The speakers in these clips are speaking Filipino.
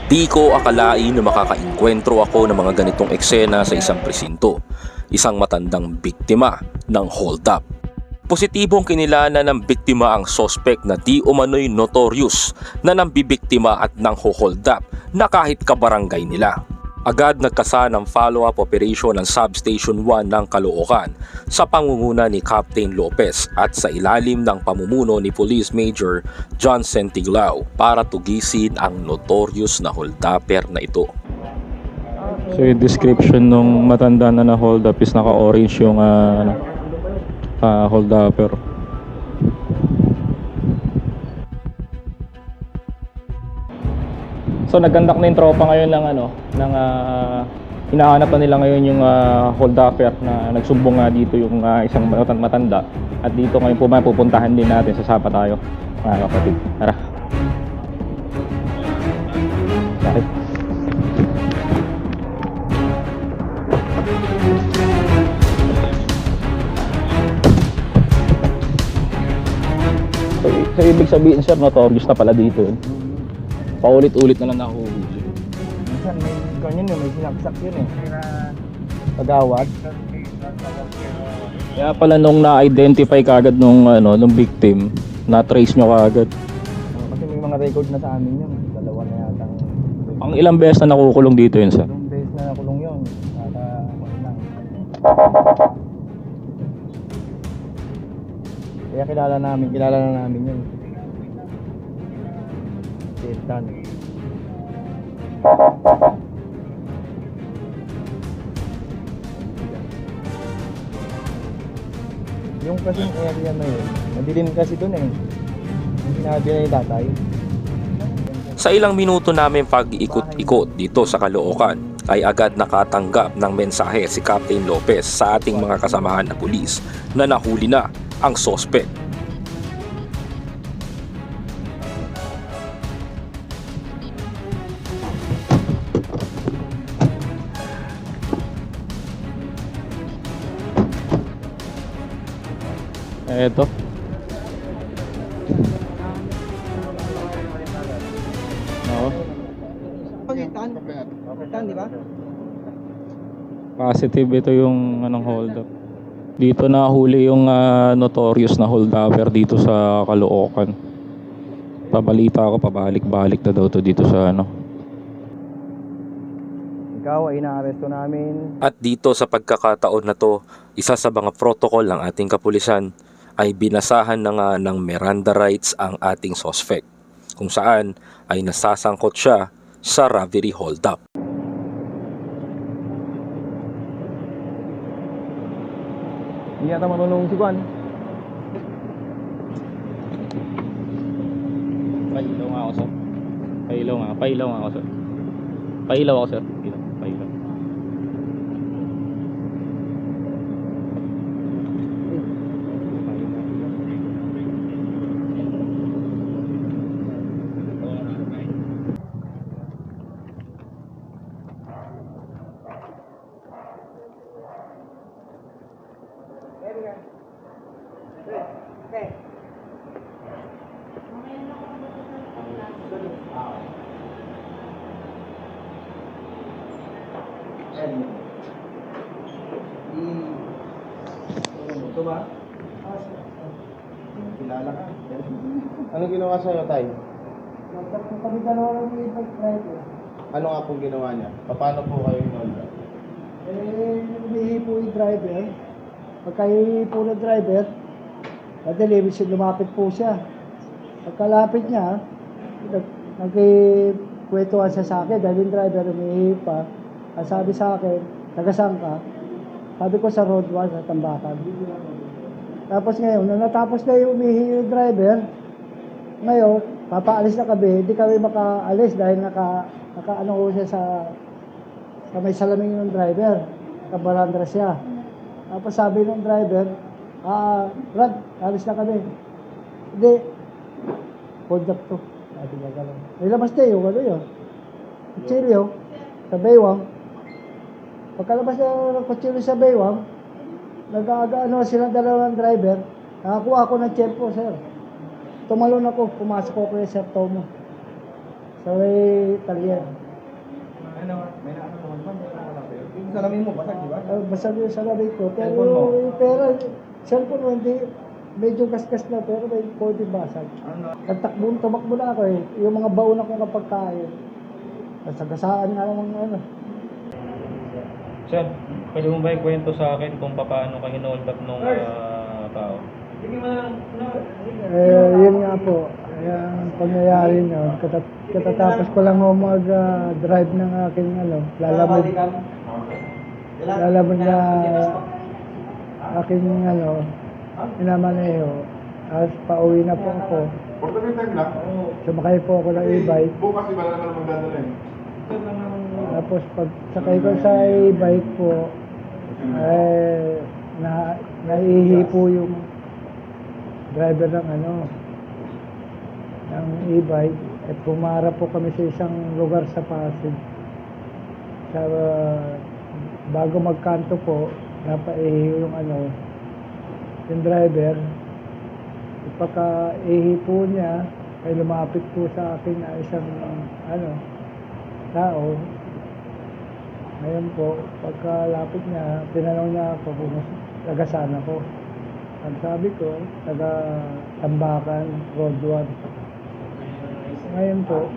Di ko akalain na makakainkwentro ako ng mga ganitong eksena sa isang presinto, isang matandang biktima ng hold-up. Positibong kinilala ng biktima ang sospek na di umano'y notorious na nambibiktima at nang hold up na kahit kabarangay nila. Agad nagkasa ng follow-up operation ng Substation 1 ng Caloocan sa pangunguna ni Captain Lopez at sa ilalim ng pamumuno ni Police Major John Sentiglao para tugisin ang notorious na hold-upper na ito. So yung description nung matanda na hold up is naka-orange yung hold upper. So nagkandak na yung tropa ngayon ng hinahanap na nila ngayon yung hold upper na nagsumbong nga dito yung isang matanda. At dito ngayon pupuntahan din natin, sasapa tayo mga kapatid. Tara. Bakit? So ibig sabihin sir, notorious na pala dito yun. Paulit-ulit na lang nakuhuli. Minsan may ganyan yun, may sinaksak yun eh. Pagawad. Kaya pala nung na-identify kagad nung victim, na-trace nyo kagad. Kasi may mga record na sa amin yun. Dalawa na yata. Ang ilang beses na nakukulong dito yun sir? Yung days na nakulong yun. Kaya kilala na namin yun. Setan. Yung kasing area na yun, madilim kasi dun eh. Yung sinabi na yung tatay. Sa ilang minuto namin pag-ikot-ikot dito sa Caloocan ay agad nakatanggap ng mensahe si Captain Lopez sa ating mga kasamahan na pulis na nahuli na ang sospek. Eto. Oo. Pagitan, di ba? Positive ito yung hold up. Dito nahuli yung notorious na hold upper dito sa Caloocan. Pabalita ako, pabalik-balik na daw to dito sa Ikaw ay inaaresto namin. At dito sa pagkakataon na to, isa sa mga protocol ng ating kapulisan ay binasahan na nga ng Miranda rights ang ating suspect, kung saan ay nasasangkot siya sa robbery hold-up. Hindi yata marunong si Juan. Pailaw nga ako sir. Pailaw nga ako sir. Pailaw ako sir. Pailaw. Ito ba? Kilala ka. Ano ginawa sa'yo, Tay? Kami dalawa lang yung pag-driver. Ano nga pong ginawa niya? Paano po kayo inolda? Umihipo yung driver. Pagkahipo ng driver, lumapit po siya. Pagkalapit niya, nagkikwentuhan siya sa akin dahil yung driver umihipo pa. Ang sabi sa akin, tagasang ka? Sabi ko sa road 1 sa Tambakan. Tapos ngayon, nung natapos na yung umihi yung driver, ngayon, papaalis na kami, hindi kami makaalis dahil nakaano ko siya sa may salamin ng driver. Nakabarandra siya. Tapos sabi ng driver, Brad, alis na kami. Hindi, hold up to. Sabi niya gano'n. Nilabas na yun, kutsilyo, sa baywang. Pagkalabas na ng kutsilyo sa baywang, nag-aano silang dalawang driver, nakakuha ako ng tiyempo, sir. Tumalon ako, pumasok ako kay Sir Tomo. Sa may talyer. Ano, may naano naman ba? May naano kayo? Yung salamin mo, basag, di ba? Basag yung salamin ko. Pero Cellphone mo? yung pera, cellphone mo, hindi, medyo gasgas na, pero may konting basag. Ano? Tumakbo na ako eh. Yung mga baon akong kapagkain. Nasagasaan nga naman ano. Sir, pwede mo ba ikwento sa akin kung paano ka hinold up nung tao? Yun nga po. Ang pangyayari nyo, katatapos ko lang mag-drive ng aking lalamog na aking minamaneho. Tapos pauwi na po ako. Portabilitag lang. Sumakay po ako ng e-bike. Bukas iba na naman magdadala eh. Tapos pag sakay ko sa e-bike po, naihi po yung driver ng e-bike. At pumara po kami sa isang lugar sa Pasig. Bago magkanto po, napaihi yung driver. Pagka-ihi po niya, ay lumapit po sa akin na isang tao. Ngayon po, pagkalapit niya, tinanong niya ako kung taga-saan ako. Ang sabi ko, taga-Tambakan, Road 1. Ngayon po,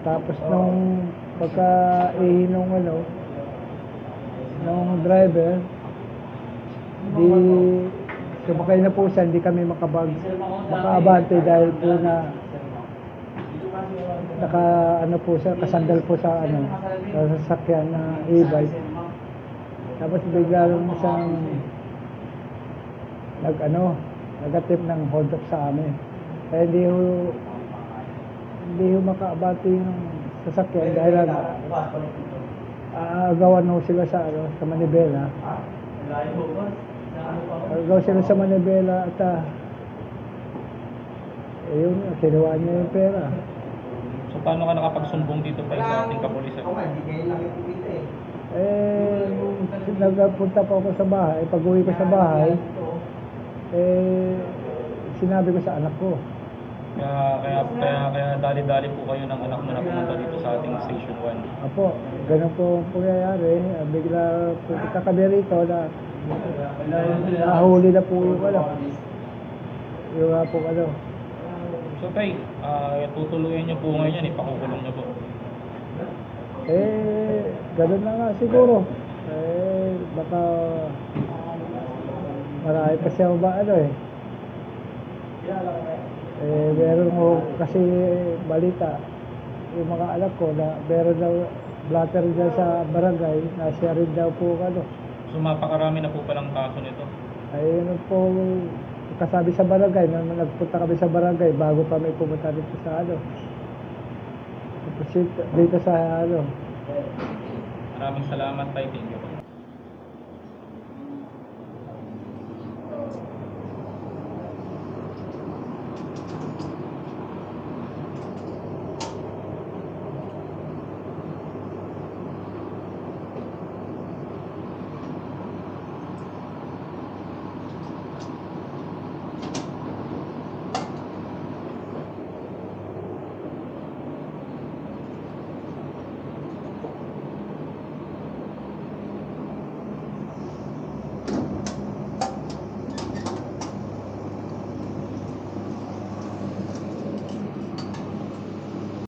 tapos nung pagka-ihi nung driver, di sumakay na po siya, hindi kami makaabante dahil po na po siya, kasandal po sa sa sasakyan na e-bike. Tapos bigla lang siyang nag-attempt ng hold up sa amin. Kaya hindi ho makaabante yung sasakyan dahil aagawan ho sila sa manibela. Agaw sila sa manibela at yun, kinuha niya yung pera. So paano ka nakapagsumbong dito pa sa ating kapulisan? Nagpunta po ako sa bahay. Pag-uwi ko sa bahay, sinabi ko sa anak ko. Kaya dali-dali po kayo ng anak mo na pumunta dito sa ating Station 1. Apo, ganun po ang pangyayari. Bigla pupunta kami rito na nahuli na po yung So tay, tutuloyin niyo po ngayon yan, ipakukulong niyo po. Ganun na nga siguro. Baka marami pa siya meron ko kasi balita yung mga anak ko na meron daw blatter dyan sa barangay na siya rin daw po So mapakarami na po palang kaso nito. ayun po kasabi sa barangay nung nagpunta kami sa barangay bago pa may pumunta dito sa dito sa Maraming salamat tay, thank you.